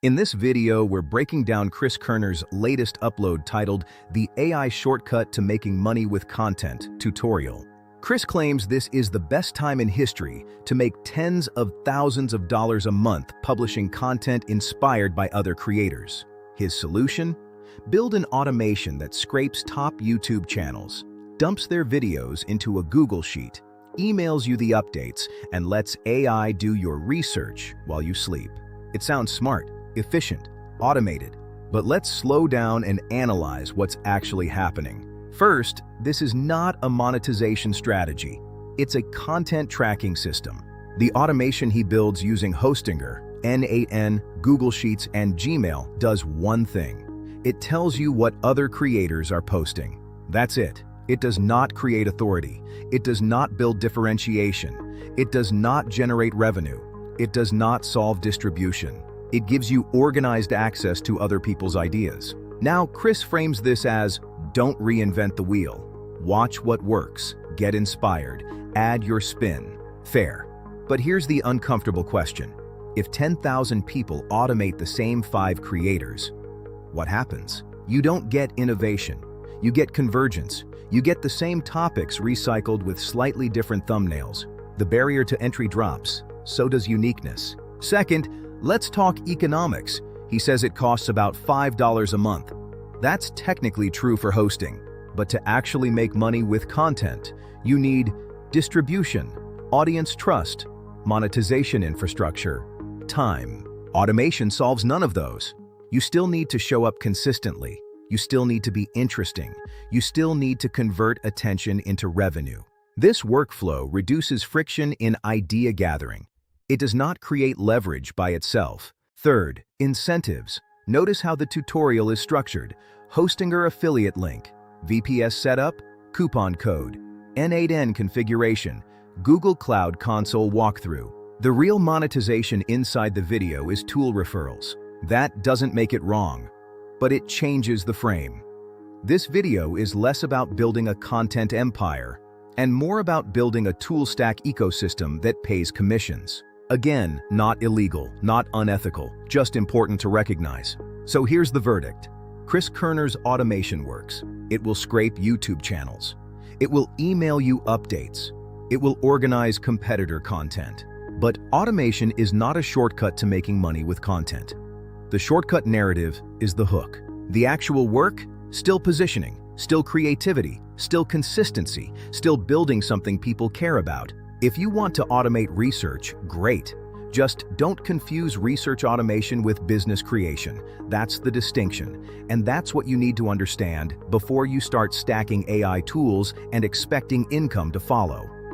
In this video, we're breaking down Chris Koerner's latest upload titled The AI Shortcut to Making Money with Content tutorial. Chris claims this is the best time in history to make tens of thousands of dollars a month publishing content inspired by other creators. His solution? Build an automation that scrapes top YouTube channels, dumps their videos into a Google Sheet, emails you the updates, and lets AI do your research while you sleep. It sounds smart, efficient, automated, but let's slow down and analyze what's actually happening. First, this is not a monetization strategy. It's a content tracking system. The automation he builds using Hostinger, N8N, Google Sheets, and Gmail does one thing. It tells you what other creators are posting. That's it. It does not create authority. It does not build differentiation. It does not generate revenue. It does not solve distribution. It gives you organized access to other people's ideas. Now, Chris frames this as, don't reinvent the wheel. Watch what works, get inspired, add your spin. Fair. But here's the uncomfortable question. If 10,000 people automate the same 5 creators, what happens? You don't get innovation. You get convergence. You get the same topics recycled with slightly different thumbnails. The barrier to entry drops. So does uniqueness. Second, let's talk economics. He says it costs about $5 a month. That's technically true for hosting, but to actually make money with content, you need distribution, audience trust, monetization infrastructure, time. Automation solves none of those. You still need to show up consistently. You still need to be interesting. You still need to convert attention into revenue. This workflow reduces friction in idea gathering. It does not create leverage by itself. Third, incentives. Notice how the tutorial is structured. Hostinger affiliate link, VPS setup, coupon code, N8N configuration, Google Cloud Console walkthrough. The real monetization inside the video is tool referrals. That doesn't make it wrong, but it changes the frame. This video is less about building a content empire and more about building a tool stack ecosystem that pays commissions. Again, not illegal, not unethical, just important to recognize. So here's the verdict. Chris Koerner's automation works. It will scrape YouTube channels. It will email you updates. It will organize competitor content. But automation is not a shortcut to making money with content. The shortcut narrative is the hook. The actual work? Still positioning, still creativity, still consistency, still building something people care about. If you want to automate research, great. Just don't confuse research automation with business creation. That's the distinction, and that's what you need to understand before you start stacking AI tools and expecting income to follow.